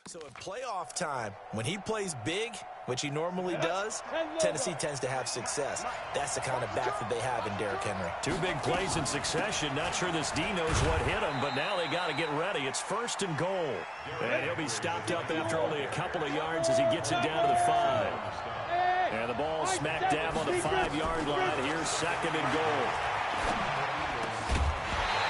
So at playoff time, when he plays big, which he normally does, Tennessee tends to have success. That's the kind of back that they have in Derrick Henry. Two big plays in succession. Not sure this D knows what hit him, but now they got to get ready. It's 1st and goal. And he'll be stopped up after only a couple of yards as he gets it down to the 5. And the ball smack dab on the 5-yard line. Here's 2nd and goal.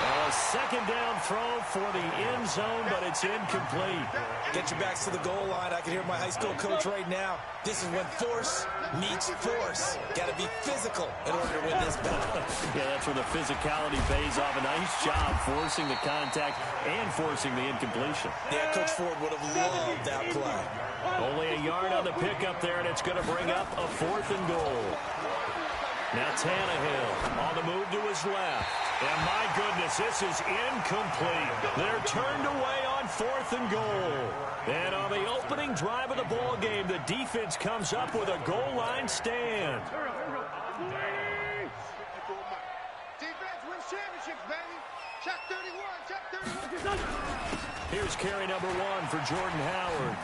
A 2nd down throw for the end zone, but it's incomplete. Get your backs to the goal line. I can hear my high school coach right now. This is when force meets force. Got to be physical in order to win this battle. Yeah, that's where the physicality pays off. A nice job forcing the contact and forcing the incompletion. Yeah, Coach Ford would have loved that play. Only a yard on the pickup there, and it's going to bring up a 4th and goal. Now Tannehill on the move to his left. And my goodness, this is incomplete. They're turned away on 4th and goal. And on the opening drive of the ball game, the defense comes up with a goal line stand. Defense wins championships, baby. Check 31, check 31. Here's carry number 1 for Jordan Howard.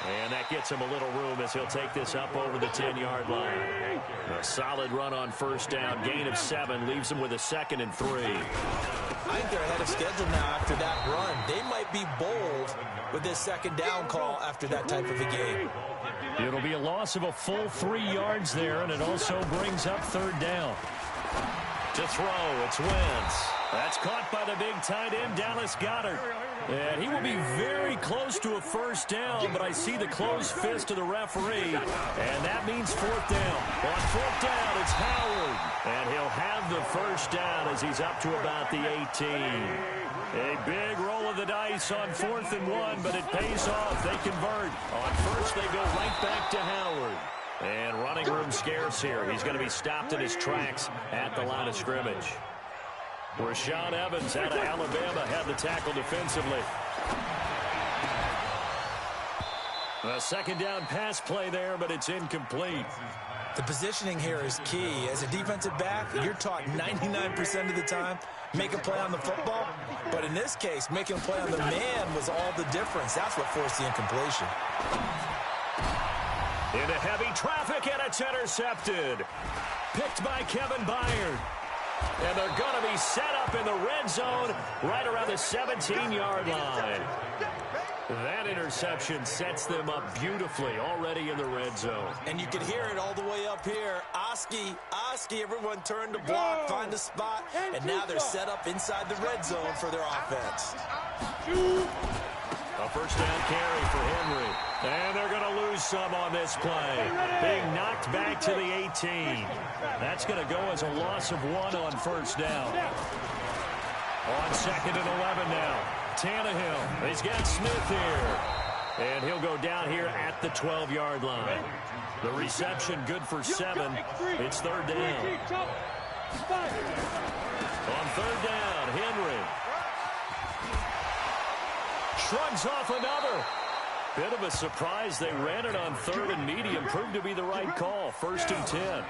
And that gets him a little room as he'll take this up over the 10-yard line. A solid run on 1st down. Gain of 7 leaves him with a 2nd and 3. I think they're ahead of schedule now after that run. They might be bold with this 2nd down call after that type of a game. It'll be a loss of a full 3 yards there, and it also brings up 3rd down. To throw, it's Wentz. That's caught by the big tight end, Dallas Goedert. And he will be very close to a 1st down, but I see the closed fist of the referee, and that means 4th down. On 4th down, it's Howard, and he'll have the 1st down as he's up to about the 18. A big roll of the dice on 4th and 1, but it pays off. They convert. On 1st, they go right back to Howard. And running room scarce here. He's going to be stopped in his tracks at the line of scrimmage. Rashaan Evans out of Alabama had the tackle defensively. A 2nd down pass play there, but it's incomplete. The positioning here is key. As a defensive back, you're taught 99% of the time, make a play on the football. But in this case, making a play on the man was all the difference. That's what forced the incompletion. Into heavy traffic, and it's intercepted. Picked by Kevin Byard. And they're going to be set up in the red zone right around the 17-yard line. That interception sets them up beautifully already in the red zone. And you can hear it all the way up here. Oski, everyone turned to block, find a spot, and now they're set up inside the red zone for their offense. A 1st down carry for Henry. And they're going to lose some on this play. Being knocked back to the 18. That's going to go as a loss of 1 on 1st down. On 2nd and 11 now. Tannehill. He's got Smith here. And he'll go down here at the 12-yard line. The reception good for 7. It's 3rd down. On 3rd down, Henry. Shrugs off another. Bit of a surprise. They ran it on 3rd and medium. Proved to be the right call. 1st and 10.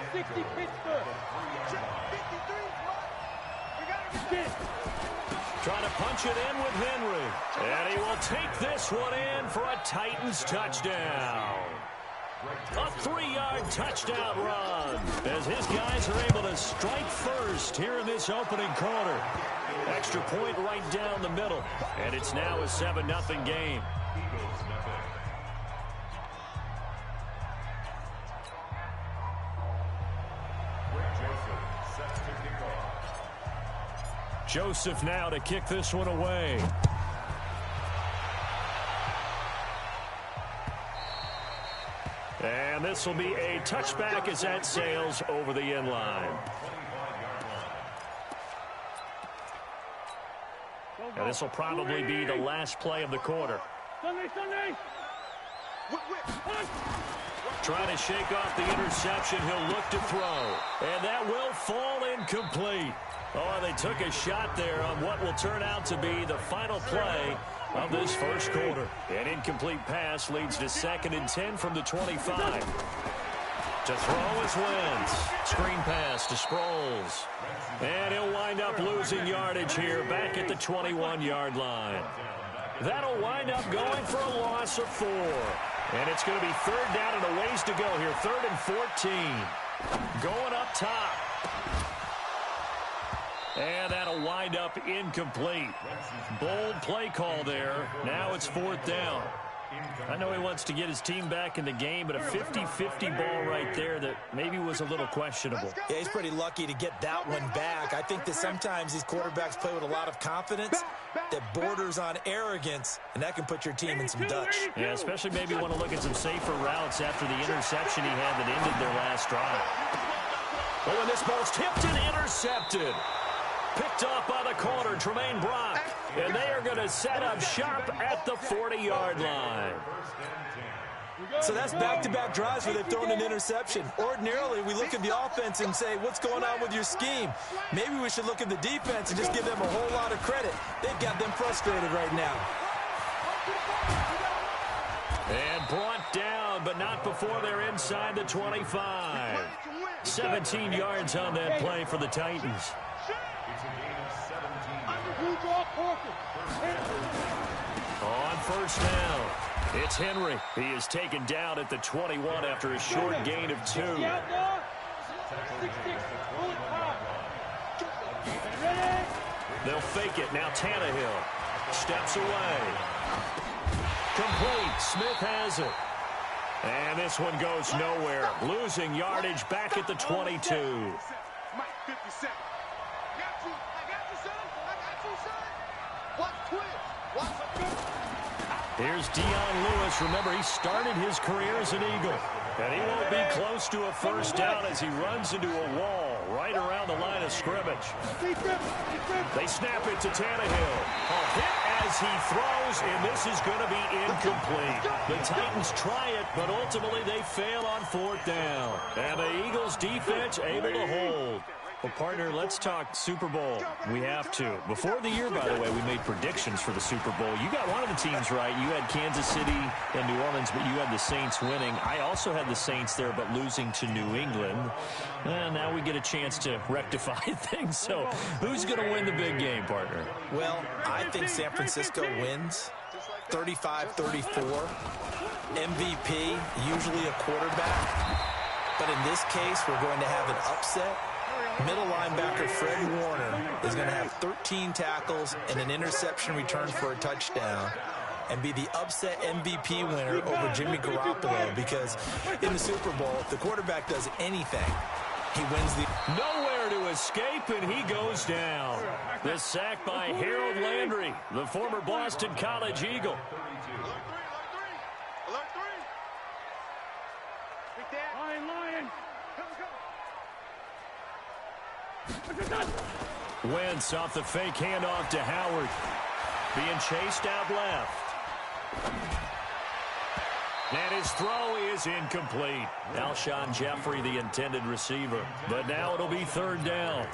Trying to punch it in with Henry. And he will take this one in for a Titans touchdown. A 3-yard touchdown run as his guys are able to strike first here in this opening quarter. Extra point right down the middle. And it's now a 7-0 game. Joseph now to kick this one away. And this will be a touchback as that sails over the end line. And this will probably be the last play of the quarter. Trying to shake off the interception. He'll look to throw. And that will fall incomplete. Oh, they took a shot there on what will turn out to be the final play of this first quarter. An incomplete pass leads to 2nd and 10 from the 25. To throw is Wentz. Screen pass to Sproles. And he'll wind up losing yardage here back at the 21-yard line. That'll wind up going for a loss of 4. And it's going to be third down and a ways to go here. 3rd and 14. Going up top. And that'll wind up incomplete. Bold play call there. Now it's 4th down. I know he wants to get his team back in the game, but a 50-50 ball right there that maybe was a little questionable. Yeah, he's pretty lucky to get that one back. I think that sometimes these quarterbacks play with a lot of confidence that borders on arrogance, and that can put your team in some Dutch. Yeah, especially maybe want to look at some safer routes after the interception he had that ended their last drive. Oh, and this ball's tipped and intercepted. Picked off by the corner, Tremaine Brock. And they are going to set up shop at the 40-yard line. So that's back-to-back drives where they've thrown an interception. Ordinarily, we look at the offense and say, what's going on with your scheme? Maybe we should look at the defense and just give them a whole lot of credit. They've got them frustrated right now. And brought down, but not before they're inside the 25. 17 yards on that play for the Titans. On first down, it's Henry. He is taken down at the 21 after a short gain of 2. They'll fake it. Now Tannehill steps away. Complete. Smith has it. And this one goes nowhere. Losing yardage back at the 22. Here's Dion Lewis. Remember, he started his career as an Eagle. And he won't be close to a first down as he runs into a wall right around the line of scrimmage. They snap it to Tannehill. A hit as he throws, and this is going to be incomplete. The Titans try it, but ultimately they fail on 4th down. And the Eagles defense able to hold. Well, partner, let's talk Super Bowl. We have to. Before the year, by the way, we made predictions for the Super Bowl. You got one of the teams right. You had Kansas City and New Orleans, but you had the Saints winning. I also had the Saints there, but losing to New England. And now we get a chance to rectify things. So who's going to win the big game, partner? Well, I think San Francisco wins 35-34. MVP, usually a quarterback. But in this case, we're going to have an upset. Middle linebacker Fred Warner is going to have 13 tackles and an interception return for a touchdown and be the upset MVP winner over Jimmy Garoppolo, because in the Super Bowl, if the quarterback does anything, he wins the... Nowhere to escape, and he goes down. The sack by Harold Landry, the former Boston College Eagle. Wentz off the fake handoff to Howard. Being chased out left. And his throw is incomplete. Alshon Jeffrey, the intended receiver. But now it'll be 3rd down.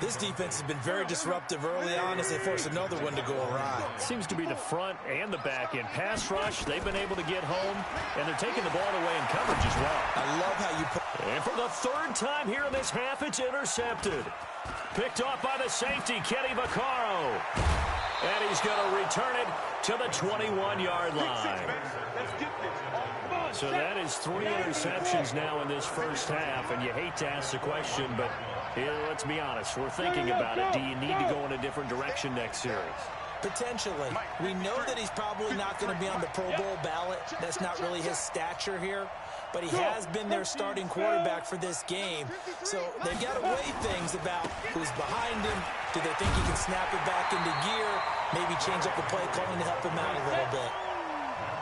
This defense has been very disruptive early on as they force another one to go awry. Seems to be the front and the back end. Pass rush, they've been able to get home, and they're taking the ball away in coverage as well. I love how you put... And for the 3rd time here in this half, it's intercepted. Picked off by the safety, Kenny Vaccaro. And he's going to return it to the 21-yard line. So that is 3 interceptions now in this first half, and you hate to ask the question, but let's be honest, we're thinking about it. Do you need to go in a different direction next series? Potentially. We know that he's probably not going to be on the Pro Bowl ballot. That's not really his stature here. But he has been their starting quarterback for this game. So they've got to weigh things about who's behind him. Do they think he can snap it back into gear? Maybe change up the play calling to help him out a little bit.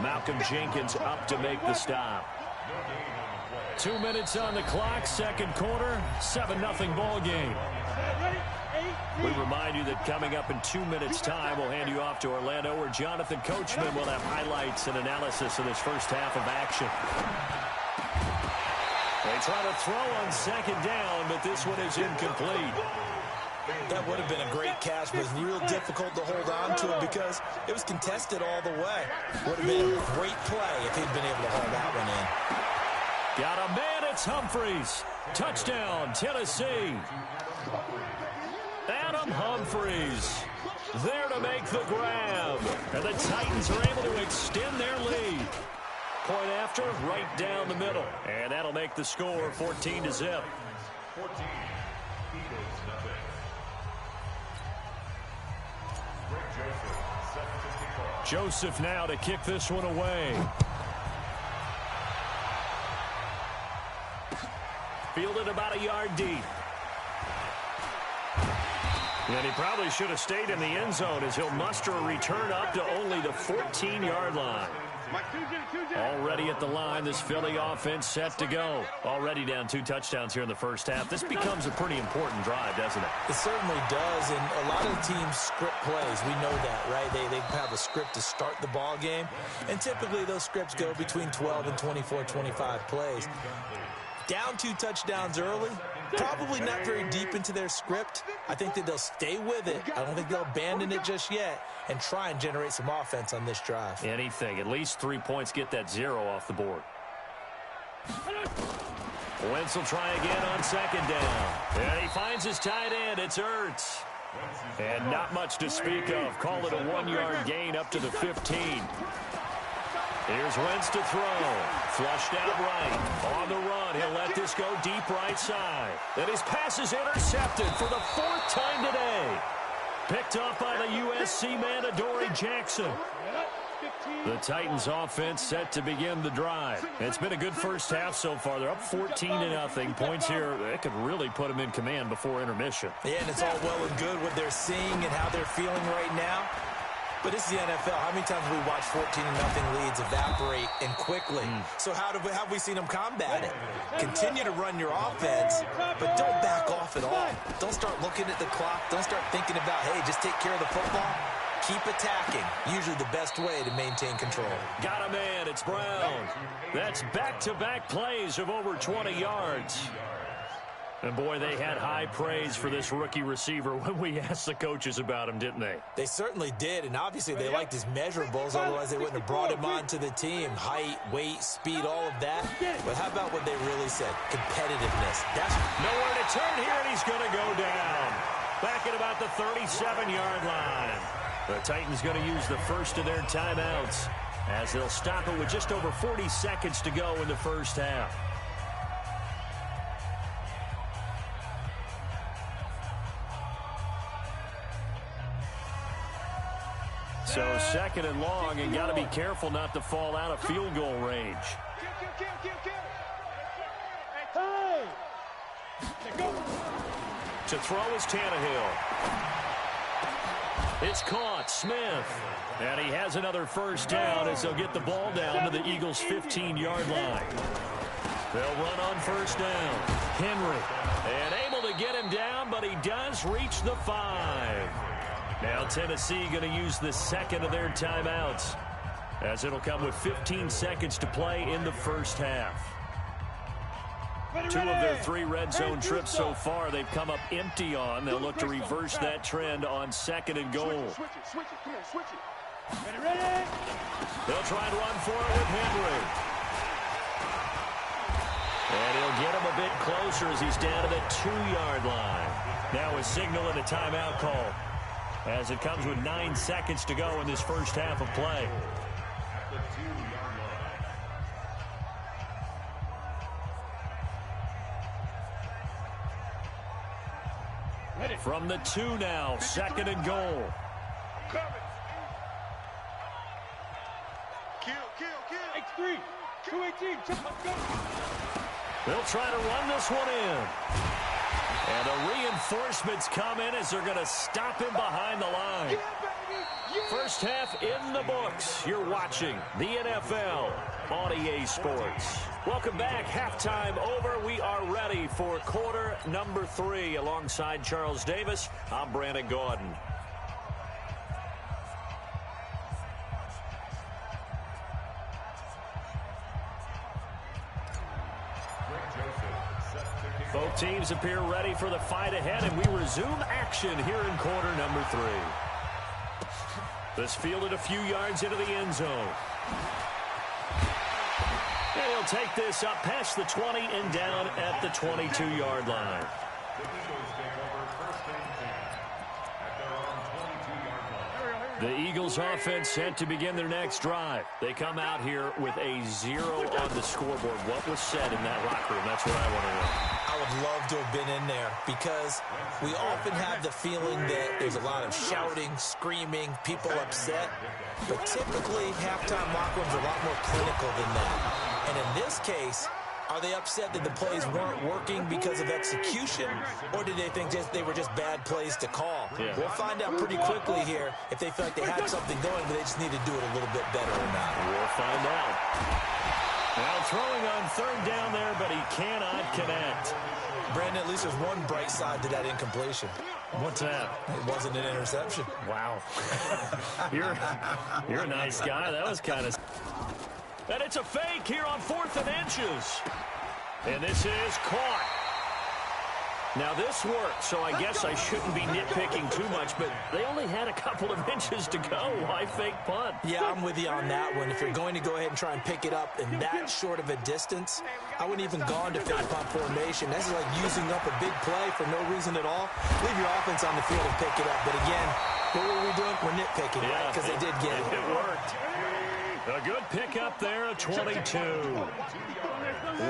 Malcolm Jenkins up to make the stop. 2 minutes on the clock, 2nd quarter, 7-0 ball game. We remind you that coming up in 2 minutes' time, we'll hand you off to Orlando, where Jonathan Coachman will have highlights and analysis of this first half of action. They try to throw on 2nd down, but this one is incomplete. That would have been a great catch, but it was real difficult to hold on to it because it was contested all the way. Would have been a great play if he'd been able to hold that one in. Got a man, it's Humphries. Touchdown, Tennessee. Adam Humphries There to make the grab. And the Titans are able to extend their lead. Point after, right down the middle. And that'll make the score 14-0. 14, Eagles nothing. Joseph now to kick this one away. Fielded about a yard deep. And he probably should have stayed in the end zone as he'll muster a return up to only the 14-yard line. Already at the line, this Philly offense set to go. Already down 2 touchdowns here in the first half. This becomes a pretty important drive, doesn't it? It certainly does, and a lot of the teams script plays. We know that, right? They have a script to start the ball game, and typically those scripts go between 12 and 24, 25 plays. Down 2 touchdowns early, probably not very deep into their script. I think that they'll stay with it. I don't think they'll abandon it just yet and try and generate some offense on this drive. Anything. At least 3 points, get that 0 off the board. Wentz will try again on second down. And he finds his tight end. It's Ertz. And not much to speak of. Call it a 1-yard gain up to the 15. Here's Wentz to throw. Flushed out right. On the run, he'll let this go deep right side. And his pass is intercepted for the 4th time today. Picked off by the USC man, Adoree Jackson. The Titans offense set to begin the drive. It's been a good first half so far. They're up 14-0. Points here, that could really put them in command before intermission. Yeah, and it's all well and good what they're seeing and how they're feeling right now. But this is the NFL. How many times have we watched 14-0 leads evaporate and quickly? So how have we seen them combat it? Continue to run your offense, but don't back off at all. Don't start looking at the clock. Don't start thinking about, hey, just take care of the football. Keep attacking. Usually the best way to maintain control. Got a man. It's Brown. That's back-to-back plays of over 20 yards. And, boy, they had high praise for this rookie receiver when we asked the coaches about him, didn't they? They certainly did, and obviously they liked his measurables, otherwise they wouldn't have brought him onto the team. Height, weight, speed, all of that. But how about what they really said? Competitiveness. That's nowhere to turn here, and he's going to go down. Back at about the 37-yard line. The Titans going to use the first of their timeouts as they'll stop it with just over 40 seconds to go in the first half. So second and long, and got to be careful not to fall out of field goal range. To throw is Tannehill. It's caught, Smith. And he has another first down as they'll get the ball down to the Eagles' 15-yard line. They'll run on first down. Henry. And able to get him down, but he does reach the 5. Now Tennessee going to use the second of their timeouts as it'll come with 15 seconds to play in the first half. 2 of their 3 red zone trips so far they've come up empty on. They'll look to reverse that trend on second and goal. They'll try and run for it with Henry. And he'll get him a bit closer as he's down to the 2-yard line. Now a signal and a timeout call, as it comes with 9 seconds to go in this first half of play. From the 2 now, second and goal. X3, 218, They'll try to run this one in. And the reinforcements come in as they're going to stop him behind the line. First half in the books. You're watching the NFL on EA Sports. Welcome back. Halftime over. We are ready for quarter number 3. Alongside Charles Davis, I'm Brandon Gaudin. Both teams appear ready for the fight ahead, and we resume action here in quarter number 3. This fielded a few yards into the end zone. And he'll take this up past the 20 and down at the 22-yard line. The Eagles offense set to begin their next drive. They come out here with a 0 on the scoreboard. What was said in that locker room? That's what I want to know. I would love to have been in there because we often have the feeling that there's a lot of shouting, screaming, people upset. But typically, halftime locker rooms are a lot more clinical than that. And in this case, are they upset that the plays weren't working because of execution, or did they think they were just bad plays to call? Yeah. We'll find out pretty quickly here if they feel like they had something going, but they just need to do it a little bit better or not. We'll find out. Now throwing on third down there, but he cannot connect. Brandon, at least there's one bright side to that incompletion. What's that? It wasn't an interception. Wow. You're a nice guy. That was kind of... And it's a fake here on 4th and inches. And this is caught. Now, this worked, so I guess I shouldn't be nitpicking too much, but they only had a couple of inches to go. Why fake punt? Yeah, I'm with you on that one. If you're going to go ahead and try and pick it up in that short of a distance, I wouldn't even gone to fake punt formation. This is like using up a big play for no reason at all. Leave your offense on the field and pick it up. But again, what were we doing? We're nitpicking, right? Because they did get it. It worked. A good pickup there at 22.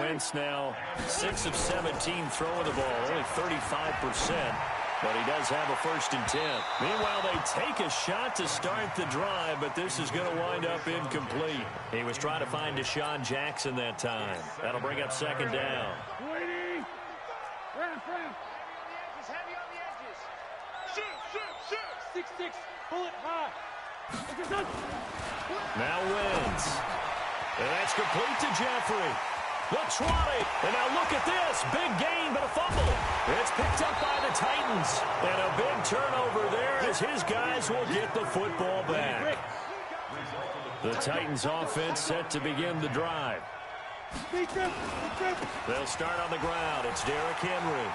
Wentz now 6 of 17 throwing the ball, only 35%. But he does have a 1st and 10. Meanwhile, they take a shot to start the drive, but this is going to wind up incomplete. He was trying to find Deshaun Jackson that time. That'll bring up 2nd down. He's heavy on the edges. Shoot. 6-6. Pull it high. Now Wentz. And that's complete to Jeffrey. The 20. And now look at this. Big gain, but a fumble. It's picked up by the Titans. And a big turnover there as his guys will get the football back. The Titans offense set to begin the drive. They'll start on the ground. It's Derrick Henry.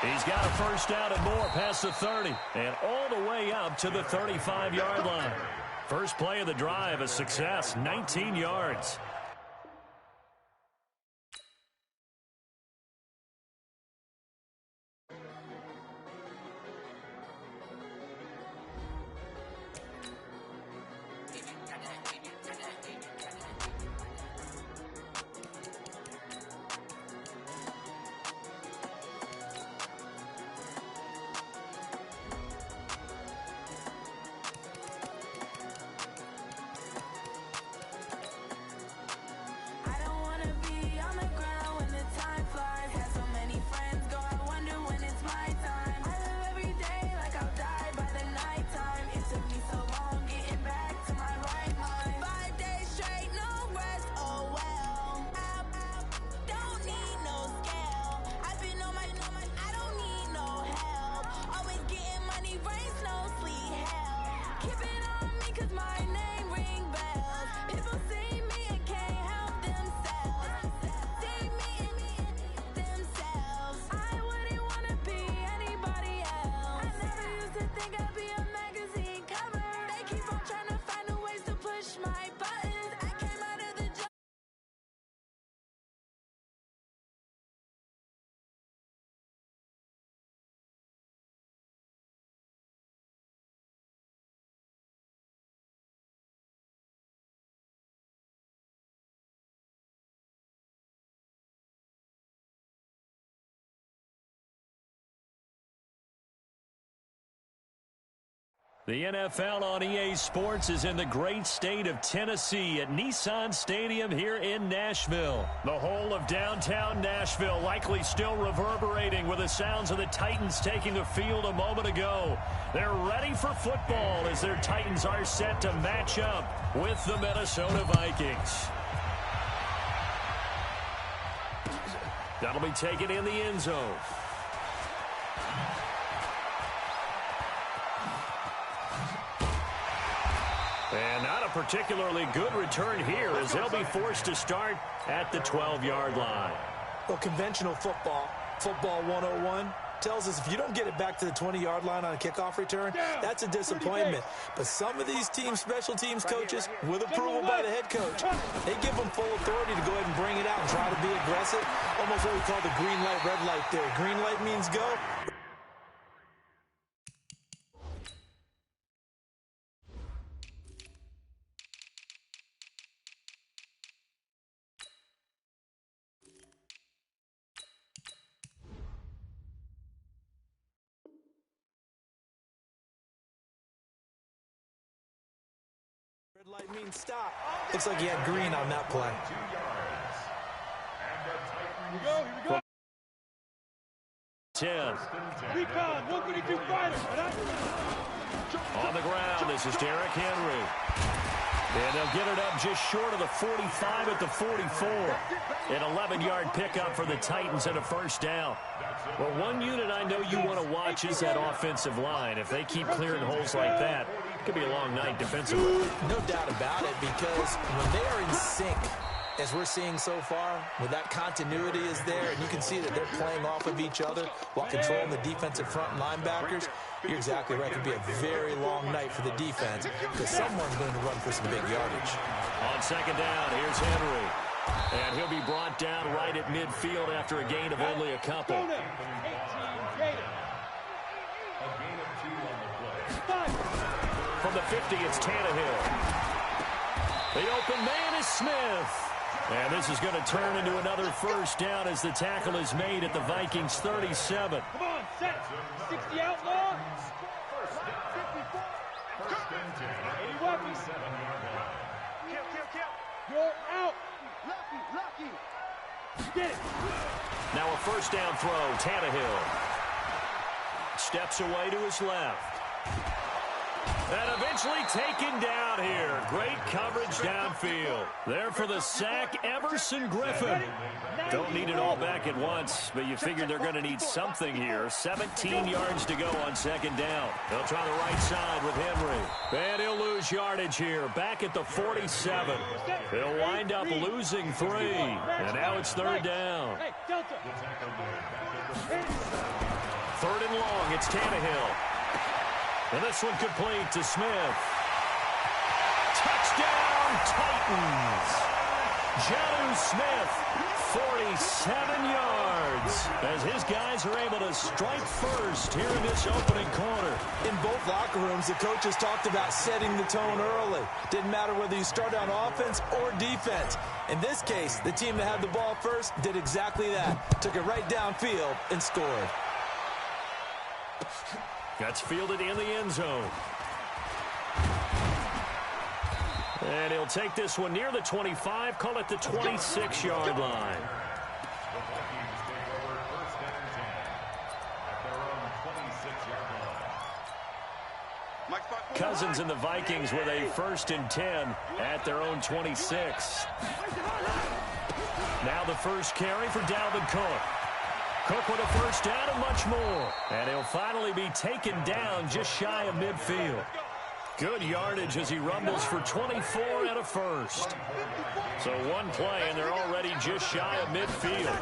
He's got a 1st down and more past the 30 and all the way up to the 35-yard line. First play of the drive, a success, 19 yards. The NFL on EA Sports is in the great state of Tennessee at Nissan Stadium here in Nashville. The whole of downtown Nashville likely still reverberating with the sounds of the Titans taking the field a moment ago. They're ready for football as their Titans are set to match up with the Minnesota Vikings. That'll be taken in the end zone. And not a particularly good return here as they'll be forced to start at the 12-yard line. Well, conventional football 101, tells us if you don't get it back to the 20-yard line on a kickoff return, that's a disappointment. But some of these special teams coaches, with approval by the head coach, they give them full authority to go ahead and bring it out and try to be aggressive. Almost what we call the green light, red light theory. Green light means go. light means stop. Looks like he had green on that play. 2 yards. Here we go. 10. Recon, 132 fighter. On the ground, this is Derrick Henry. And they'll get it up just short of the 45 at the 44. An 11-yard pickup for the Titans and a first down. Well, one unit I know you want to watch is that offensive line. If they keep clearing holes like that, it could be a long night defensively. No doubt about it, because when they are in sync, as we're seeing so far, when that continuity is there, and you can see that they're playing off of each other while controlling the defensive front linebackers, you're exactly right. It could be a very long night for the defense because someone's going to run for some big yardage. On second down, here's Henry. And he'll be brought down right at midfield after a gain of only a couple. A gain of 2 on the play. From the 50, it's Tannehill. The open man is Smith. And this is going to turn into another first down as the tackle is made at the Vikings 37. Come on, set. 60 outlaw. First and 10. 80 weapons. 7-yard line. You're out. Lucky. Get it. Now a first down throw, Tannehill. Steps away to his left. And eventually taken down here. Great coverage downfield. There for the sack, Everson Griffin. Don't need it all back at once, but you figure they're going to need something here. 17 yards to go on second down. They'll try the right side with Henry. And he'll lose yardage here. Back at the 47. They'll wind up losing 3. And now it's third down. Hey, Delta. Third and long, it's Tannehill. And this one complete to Smith. Touchdown, Titans. Jonnu Smith, 47 yards, as his guys are able to strike first here in this opening quarter. In both locker rooms, the coaches talked about setting the tone early. Didn't matter whether you start on offense or defense. In this case, the team that had the ball first did exactly that. Took it right downfield and scored. Gets fielded in the end zone. And he'll take this one near the 25, call it the 26-yard line. The Vikings take over first and 10 at their own 26-yard line. Cousins and the Vikings with a first and 10 at their own 26. Now the first carry for Dalvin Cook. Cook with a first down and much more. And he'll finally be taken down just shy of midfield. Good yardage as he rumbles for 24 and a first. So one play, and they're already just shy of midfield.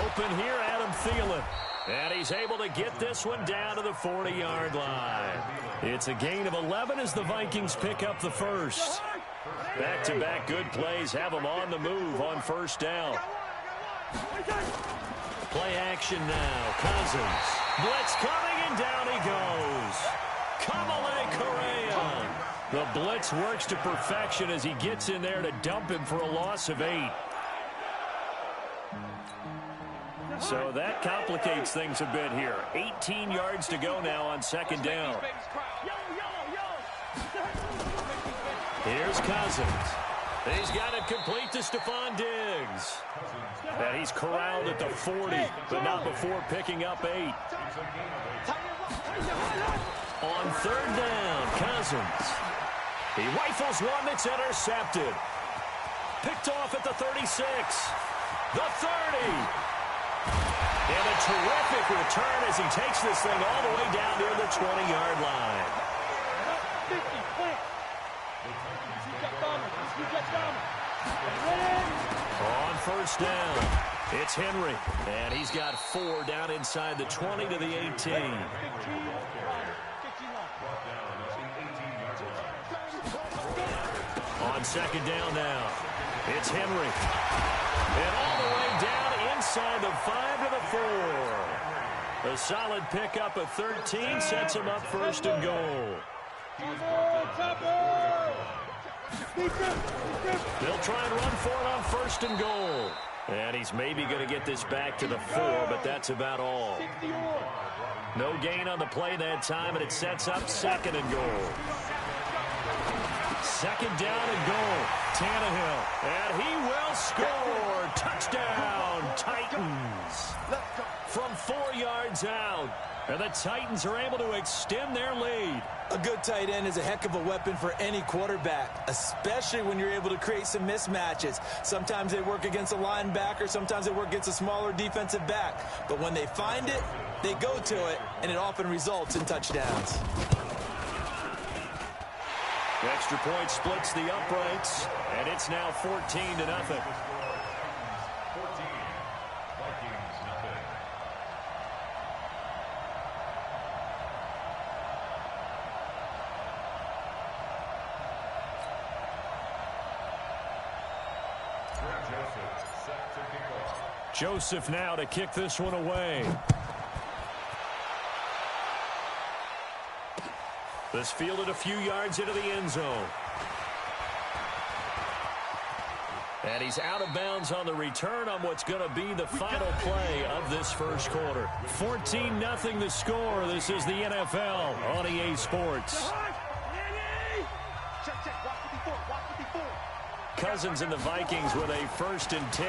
Open here, Adam Thielen. And he's able to get this one down to the 40-yard line. It's a gain of 11 as the Vikings pick up the first. Back-to-back good plays have them on the move on first down. Play action now. Cousins. Blitz coming, and down he goes. Kamale Correa. The blitz works to perfection as he gets in there to dump him for a loss of 8. So that complicates things a bit here. 18 yards to go now on second down. Here's Cousins. He's got it complete to Stephon Diggs. And he's corralled at the 40, but not before picking up 8. On third down, Cousins. He rifles one that's intercepted. Picked off at the 36. The 30. And a terrific return as he takes this thing all the way down near the 20-yard line. 50, plant. On first down, it's Henry. And he's got 4 down inside the 20 to the 18. On second down now, it's Henry. And all the way down inside the 5 to the 4. A solid pickup of 13 sets him up first and goal. They'll try and run for it on first and goal. And he's maybe going to get this back to the 4, but that's about all. No gain on the play that time, and it sets up second and goal. second down and goal. Tannehill, and he will score. Touchdown, Titans. From 4 yards out. And the Titans are able to extend their lead. A good tight end is a heck of a weapon for any quarterback, especially when you're able to create some mismatches. Sometimes they work against a linebacker, sometimes they work against a smaller defensive back. But when they find it, they go to it, and it often results in touchdowns. The extra point splits the uprights, and it's now 14-0. 14, Vikings, nothing. Joseph set to kick off. Joseph now to kick this one away. This fielded a few yards into the end zone. And he's out of bounds on the return on what's going to be the final play of this first quarter. 14-0 the score. This is the NFL on EA Sports. Cousins and the Vikings with a 1st and 10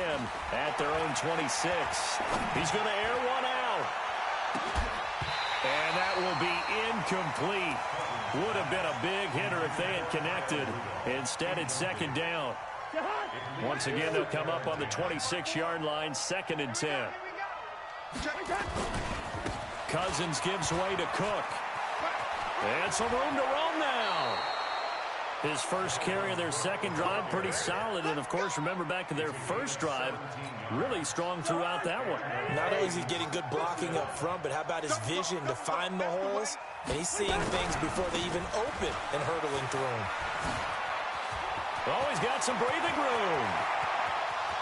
at their own 26. He's going to air one out. And that will be incomplete. Would have been a big hitter if they had connected. Instead, it's second down. Once again, they'll come up on the 26-yard line, 2nd and 10. Cousins gives way to Cook. And some room to roam now. His first carry of their second drive, pretty solid. And, of course, remember back to their first drive, really strong throughout that one. Not only is he getting good blocking up front, but how about his vision to find the holes? And he's seeing things before they even open and hurdling through them. Oh, he's got some breathing room.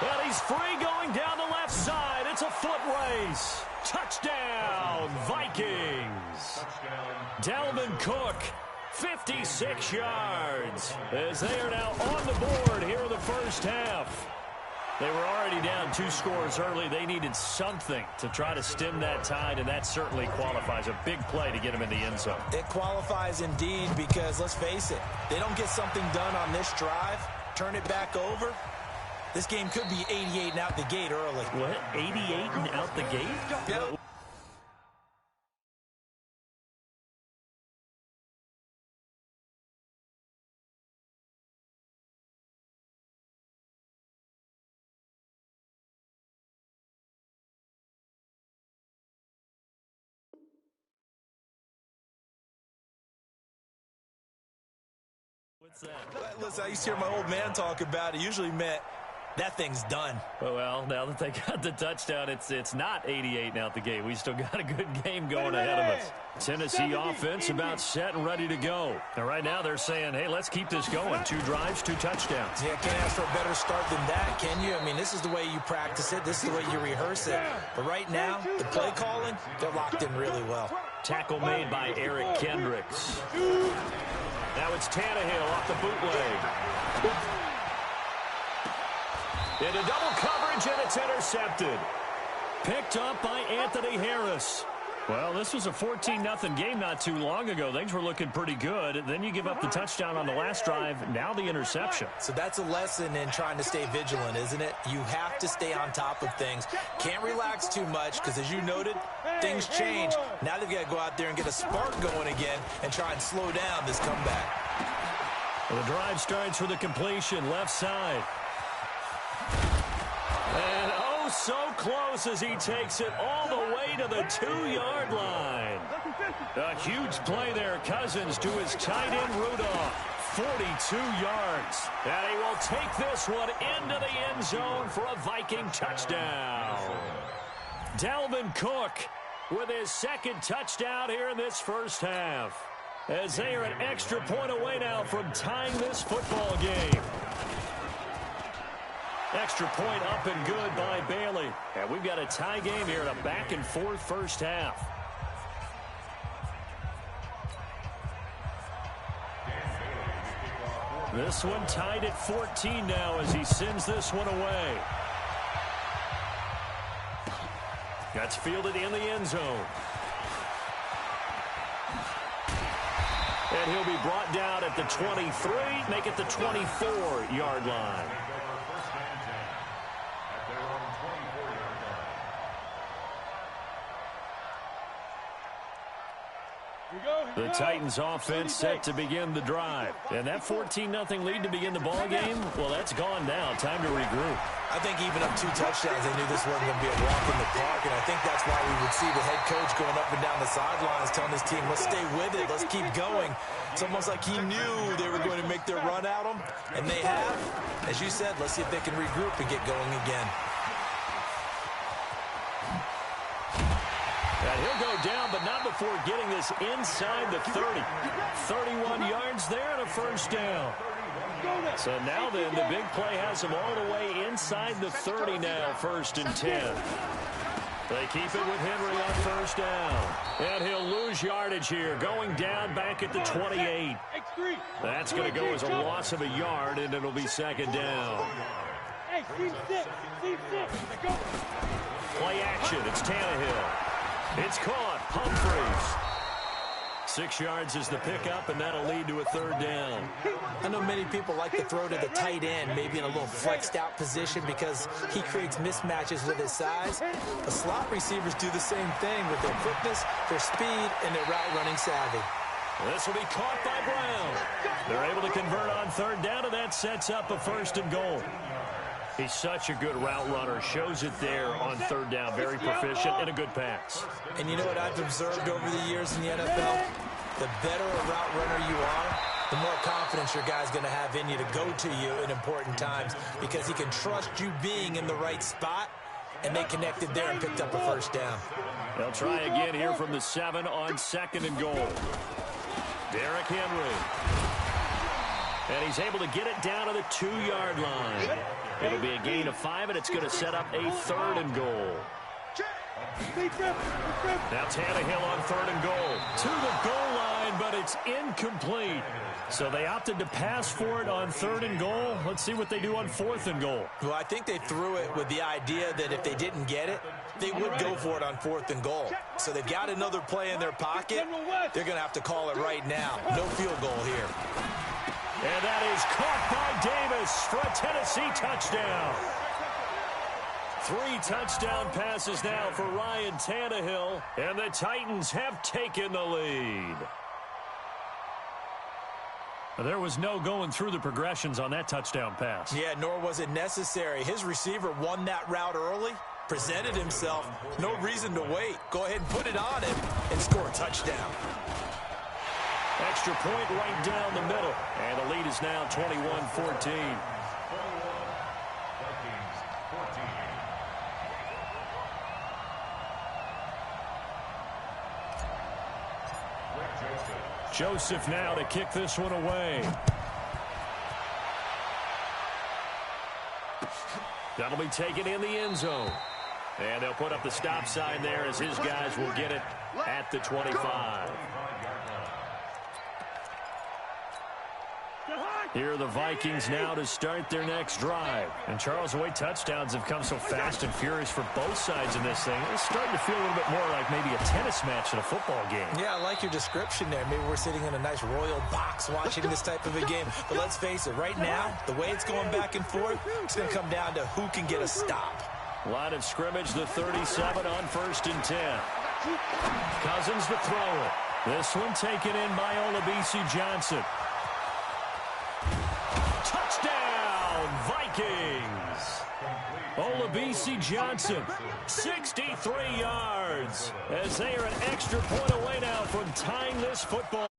And he's free going down the left side. It's a foot race. Touchdown, Vikings. Dalvin Cook, 56 yards, as they are now on the board here in the first half. They were already down 2 scores early. They needed something to try to stem that tide, and that certainly qualifies. A big play to get them in the end zone. It qualifies indeed because, let's face it, they don't get something done on this drive, turn it back over, this game could be 88 and out the gate early. What? 88 and out the gate? Yep. What's that? Listen, I used to hear my old man talk about it. Usually meant that thing's done. Well, now that they got the touchdown, it's not 88 out the gate. We still got a good game going ahead of us. Tennessee offense about set and ready to go. And right now they're saying, hey, let's keep this going. 2 drives, 2 touchdowns. Yeah, can't ask for a better start than that, can you? I mean, this is the way you practice it. This is the way you rehearse it. But right now, the play calling, they're locked in really well. Tackle made by Eric Kendricks. Now it's Tannehill off the bootleg. Into double coverage, and it's intercepted. Picked up by Anthony Harris. Well, this was a 14-0 game not too long ago. Things were looking pretty good. Then you give up the touchdown on the last drive. Now the interception. So that's a lesson in trying to stay vigilant, isn't it? You have to stay on top of things. Can't relax too much because, as you noted, things change. Now they've got to go out there and get a spark going again and try and slow down this comeback. Well, the drive starts with a completion left side. And oh, so close as he takes it all the way to the 2-yard line. A huge play there, Cousins to his tight end Rudolph. 42 yards. And he will take this one into the end zone for a Viking touchdown. Dalvin Cook with his 2nd touchdown here in this first half. As they are an extra point away now from tying this football game. Extra point up and good by Bailey. And we've got a tie game here in a back-and-forth first half. This one tied at 14 now as he sends this one away. That's fielded in the end zone. And he'll be brought down at the 23, make it the 24-yard line. The Titans offense set to begin the drive. And that 14-0 lead to begin the ball game, well, that's gone now. Time to regroup. I think even up 2 touchdowns, they knew this wasn't going to be a walk in the park, and I think that's why we would see the head coach going up and down the sidelines telling his team, let's stay with it, let's keep going. It's almost like he knew they were going to make their run at him, and they have. As you said, let's see if they can regroup and get going again. And he'll go down, but not before getting this inside the 30. 31 yards there and a first down. So now then, the big play has him all the way inside the 30 now, 1st and 10. They keep it with Henry on first down. And he'll lose yardage here, going down back at the 28. That's going to go as a loss of a yard, and it'll be 2nd down. Play action, it's Tannehill. It's caught. Humphreys. 6 yards is the pickup, and that'll lead to a 3rd down. I know many people like to throw to the tight end, maybe in a little flexed out position because he creates mismatches with his size. The slot receivers do the same thing with their quickness, their speed, and their route running savvy. This will be caught by Brown. They're able to convert on 3rd down, and that sets up a 1st and goal. He's such a good route runner. Shows it there on 3rd down. Very proficient and a good pass. And you know what I've observed over the years in the NFL? The better a route runner you are, the more confidence your guy's going to have in you to go to you in important times because he can trust you being in the right spot, and they connected there and picked up a 1st down. They'll try again here from the 7 on 2nd and goal. Derrick Henry. And he's able to get it down to the 2-yard line. It'll be a gain of 5, and it's going to set up a 3rd and goal. Now Tannehill on 3rd and goal. To the goal line, but it's incomplete. So they opted to pass for it on 3rd and goal. Let's see what they do on 4th and goal. Well, I think they threw it with the idea that if they didn't get it, they would go for it on 4th and goal. So they've got another play in their pocket. They're going to have to call it right now. No field goal here. And that is caught by Davis for a Tennessee touchdown. 3 touchdown passes now for Ryan Tannehill, and the Titans have taken the lead. There was no going through the progressions on that touchdown pass. Yeah, nor was it necessary. His receiver won that route early, presented himself. No reason to wait. Go ahead and put it on him and score a touchdown. Extra point right down the middle. And the lead is now 21-14. Joseph now to kick this one away. That'll be taken in the end zone. And they'll put up the stop sign there as his guys will get it at the 25. Here are the Vikings now to start their next drive. And Charles, the way touchdowns have come so fast and furious for both sides in this thing, it's starting to feel a little bit more like maybe a tennis match in a football game. Yeah, I like your description there. Maybe we're sitting in a nice royal box watching this type of a game. But let's face it, right now, the way it's going back and forth, it's going to come down to who can get a stop. Line of scrimmage, the 37 on 1st and 10. Cousins to throw it. This one taken in by Olabisi Johnson. Touchdown, Vikings! Olabisi Johnson, 63 yards, as they are an extra point away now from tying this football.